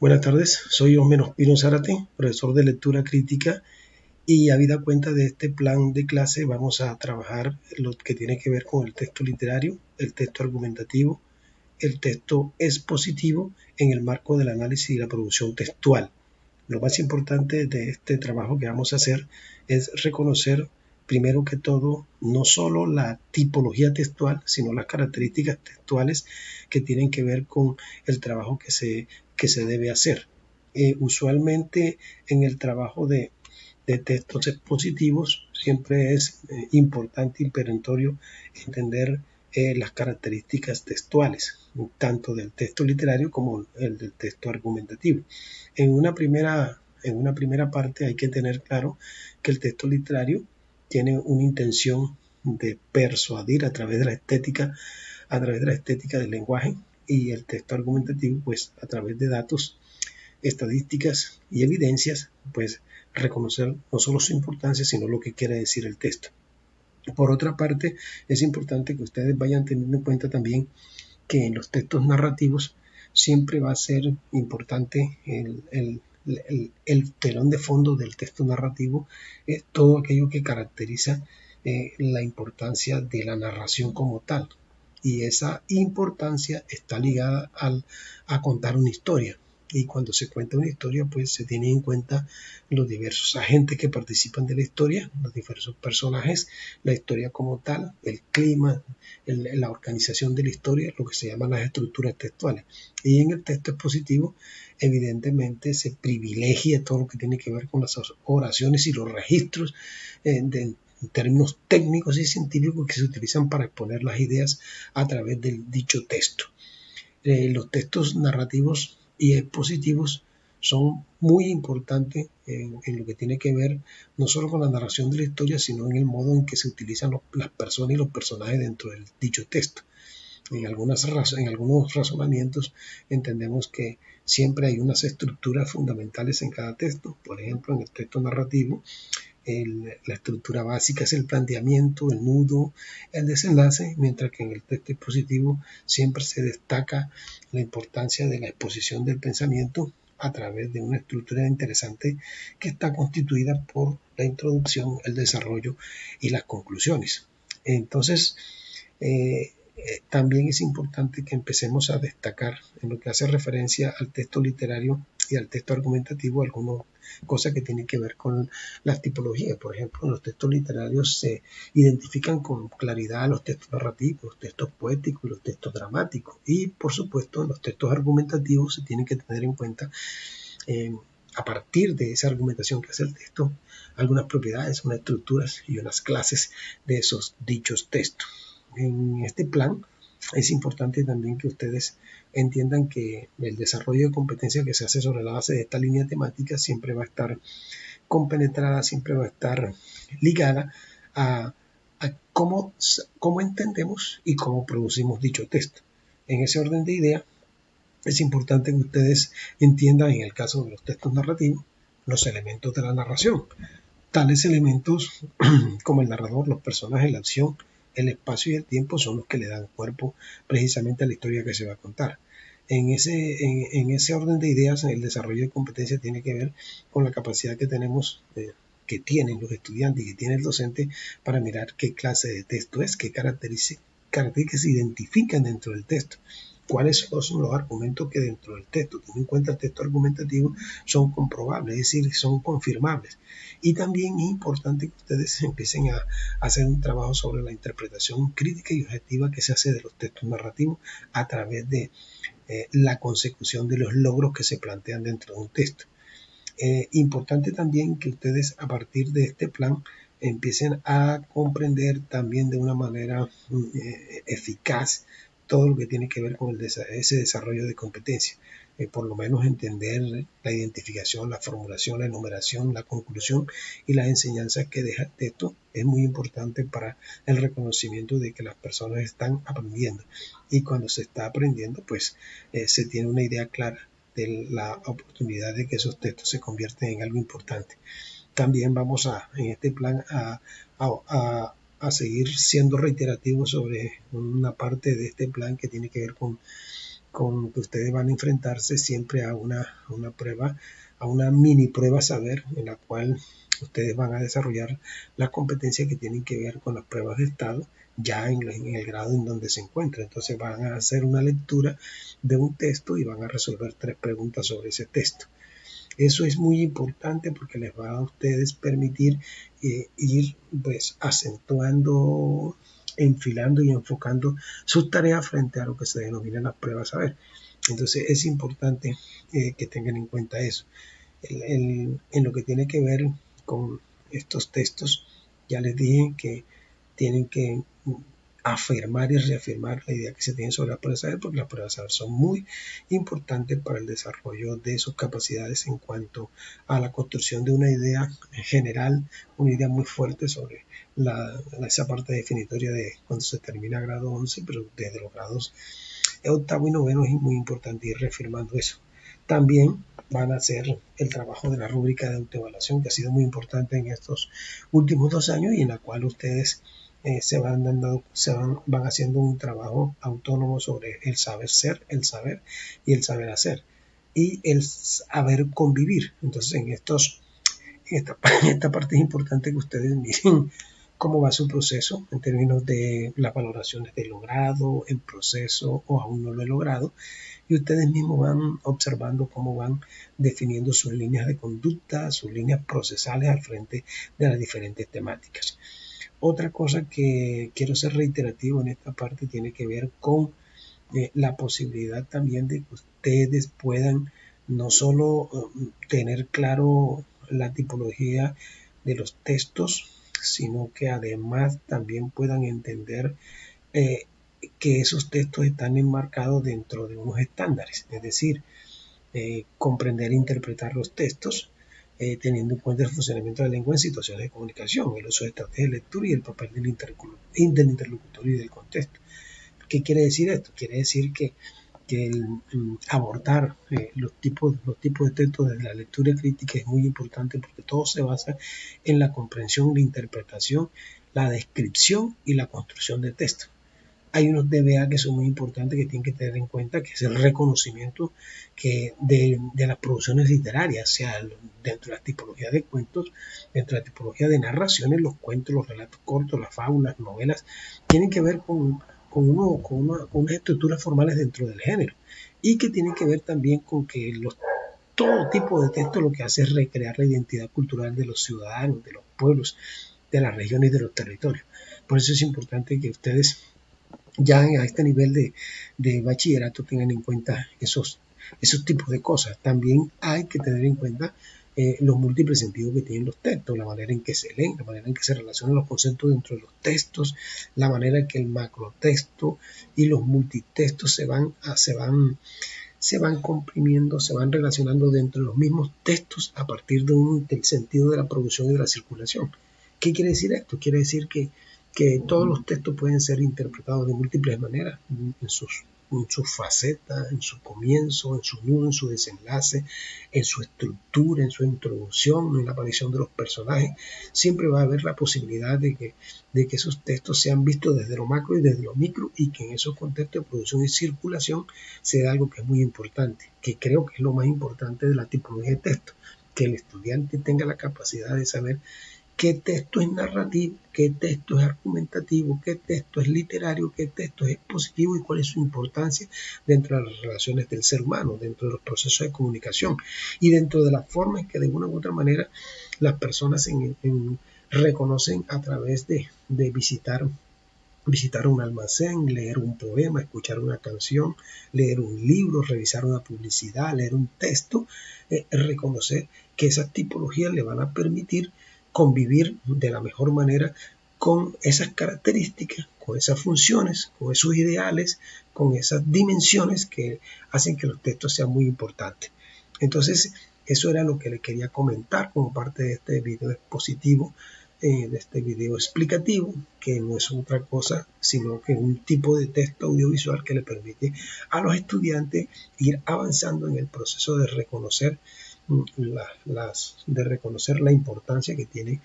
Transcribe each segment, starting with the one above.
Buenas tardes, soy Osmenos Pino Zárate, profesor de lectura crítica, y habida cuenta de este plan de clase vamos a trabajar lo que tiene que ver con el texto literario, el texto argumentativo, el texto expositivo en el marco del análisis y la producción textual. Lo más importante de este trabajo que vamos a hacer es reconocer, primero que todo, no solo la tipología textual, sino las características textuales que tienen que ver con el trabajo que se debe hacer. Usualmente en el trabajo de textos expositivos siempre es importante y perentorio entender las características textuales, tanto del texto literario como el del texto argumentativo. En una primera parte hay que tener claro que el texto literario tiene una intención de persuadir a través de la estética del lenguaje, y el texto argumentativo, pues a través de datos, estadísticas y evidencias, pues reconocer no solo su importancia, sino lo que quiere decir el texto. Por otra parte, es importante que ustedes vayan teniendo en cuenta también que en los textos narrativos siempre va a ser importante el telón de fondo del texto narrativo, todo aquello que caracteriza la importancia de la narración como tal. Y esa importancia está ligada a contar una historia. Y cuando se cuenta una historia, pues se tiene en cuenta los diversos agentes que participan de la historia, los diversos personajes, la historia como tal, el clima, la organización de la historia, lo que se llaman las estructuras textuales. Y en el texto expositivo, evidentemente, se privilegia todo lo que tiene que ver con las oraciones y los registros en términos técnicos y científicos que se utilizan para exponer las ideas a través del dicho texto. Los textos narrativos y expositivos son muy importantes en lo que tiene que ver no solo con la narración de la historia, sino en el modo en que se utilizan las personas y los personajes dentro del dicho texto. En algunos razonamientos entendemos que siempre hay unas estructuras fundamentales en cada texto. Por ejemplo, en el texto narrativo, la estructura básica es el planteamiento, el nudo, el desenlace, mientras que en el texto expositivo siempre se destaca la importancia de la exposición del pensamiento a través de una estructura interesante que está constituida por la introducción, el desarrollo y las conclusiones. Entonces, también es importante que empecemos a destacar en lo que hace referencia al texto literario y al texto argumentativo algunas cosas que tienen que ver con las tipologías. Por ejemplo, en los textos literarios se identifican con claridad los textos narrativos, los textos poéticos y los textos dramáticos. Y, por supuesto, en los textos argumentativos se tienen que tener en cuenta, a partir de esa argumentación que hace el texto, algunas propiedades, unas estructuras y unas clases de esos dichos textos. En este plan es importante también que ustedes entiendan que el desarrollo de competencias que se hace sobre la base de esta línea temática siempre va a estar compenetrada, siempre va a estar ligada a cómo entendemos y cómo producimos dicho texto. En ese orden de ideas, es importante que ustedes entiendan, en el caso de los textos narrativos, los elementos de la narración. Tales elementos como el narrador, los personajes, la acción, el espacio y el tiempo son los que le dan cuerpo precisamente a la historia que se va a contar. En ese orden de ideas, el desarrollo de competencia tiene que ver con la capacidad que tenemos, que tienen los estudiantes y que tiene el docente para mirar qué clase de texto es, qué características se identifican dentro del texto, cuáles son los argumentos que dentro del texto, teniendo en cuenta el texto argumentativo, son comprobables, es decir, son confirmables. Y también es importante que ustedes empiecen a hacer un trabajo sobre la interpretación crítica y objetiva que se hace de los textos narrativos a través de la consecución de los logros que se plantean dentro de un texto. Importante también que ustedes, a partir de este plan, empiecen a comprender también de una manera eficaz todo lo que tiene que ver con ese desarrollo de competencia. Por lo menos entender la identificación, la formulación, la enumeración, la conclusión y las enseñanzas que deja el texto es muy importante para el reconocimiento de que las personas están aprendiendo. Y cuando se está aprendiendo, pues se tiene una idea clara de la oportunidad de que esos textos se convierten en algo importante. También vamos en este plan a seguir siendo reiterativos sobre una parte de este plan que tiene que ver con con que ustedes van a enfrentarse siempre a una prueba, a una mini prueba saber, en la cual ustedes van a desarrollar las competencias que tienen que ver con las pruebas de estado, ya en el grado en donde se encuentran. Entonces van a hacer una lectura de un texto y van a resolver 3 preguntas sobre ese texto. Eso es muy importante porque les va a ustedes permitir ir pues acentuando, enfilando y enfocando sus tareas frente a lo que se denominan las pruebas saber. Entonces es importante que tengan en cuenta eso. En lo que tiene que ver con estos textos, ya les dije que tienen que afirmar y reafirmar la idea que se tiene sobre las pruebas de saber, porque las pruebas de saber son muy importantes para el desarrollo de sus capacidades en cuanto a la construcción de una idea general, una idea muy fuerte sobre esa parte definitoria de cuando se termina grado 11, pero desde los grados octavo y noveno es muy importante ir reafirmando eso. También van a hacer el trabajo de la rúbrica de autoevaluación, que ha sido muy importante en estos últimos 2 años y en la cual ustedes van haciendo un trabajo autónomo sobre el saber ser, el saber y el saber hacer y el saber convivir. Entonces en esta parte es importante que ustedes miren cómo va su proceso en términos de las valoraciones de logrado, en proceso o aún no lo he logrado, y ustedes mismos van observando cómo van definiendo sus líneas de conducta, sus líneas procesales al frente de las diferentes temáticas. Otra cosa que quiero ser reiterativo en esta parte tiene que ver con la posibilidad también de que ustedes puedan no solo tener claro la tipología de los textos, sino que además también puedan entender eh, que esos textos están enmarcados dentro de unos estándares, es decir, comprender e interpretar los textos teniendo en cuenta el funcionamiento de la lengua en situaciones de comunicación, el uso de estrategias de lectura y el papel del interlocutor y del contexto. ¿Qué quiere decir esto? Quiere decir que el abordar los tipos de textos desde la lectura crítica es muy importante porque todo se basa en la comprensión, la interpretación, la descripción y la construcción de textos. Hay unos DBA que son muy importantes que tienen que tener en cuenta, que es el reconocimiento de las producciones literarias, o sea, dentro de la tipología de cuentos, dentro de la tipología de narraciones, los cuentos, los relatos cortos, las fábulas, novelas, tienen que ver con unas estructuras formales dentro del género y que tienen que ver también con que todo tipo de texto lo que hace es recrear la identidad cultural de los ciudadanos, de los pueblos, de las regiones y de los territorios. Por eso es importante que ustedes ya a este nivel de bachillerato tengan en cuenta esos tipos de cosas. También hay que tener en cuenta los múltiples sentidos que tienen los textos, la manera en que se leen, la manera en que se relacionan los conceptos dentro de los textos, la manera en que el macrotexto y los multitextos se van comprimiendo, se van relacionando dentro de los mismos textos a partir del sentido de la producción y de la circulación. ¿Qué quiere decir esto? Quiere decir que todos los textos pueden ser interpretados de múltiples maneras, en sus facetas, en su comienzo, en su nudo, en su desenlace, en su estructura, en su introducción, en la aparición de los personajes. Siempre va a haber la posibilidad de que esos textos sean vistos desde lo macro y desde lo micro y que en esos contextos de producción y circulación se da algo que es muy importante, que creo que es lo más importante de la tipología de texto, que el estudiante tenga la capacidad de saber qué texto es narrativo, qué texto es argumentativo, qué texto es literario, qué texto es expositivo y cuál es su importancia dentro de las relaciones del ser humano, dentro de los procesos de comunicación y dentro de las formas que de una u otra manera las personas reconocen a través de visitar un almacén, leer un poema, escuchar una canción, leer un libro, revisar una publicidad, leer un texto, reconocer que esas tipologías le van a permitir convivir de la mejor manera con esas características, con esas funciones, con esos ideales, con esas dimensiones que hacen que los textos sean muy importantes. Entonces, eso era lo que le quería comentar como parte de este video expositivo, de este video explicativo, que no es otra cosa sino que un tipo de texto audiovisual que le permite a los estudiantes ir avanzando en el proceso de reconocer la importancia que tiene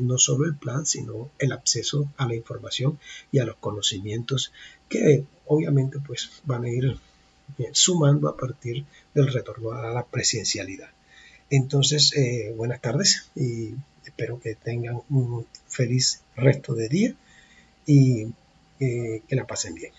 no solo el plan, sino el acceso a la información y a los conocimientos que obviamente pues van a ir sumando a partir del retorno a la presencialidad. Entonces, buenas tardes y espero que tengan un feliz resto de día y que la pasen bien.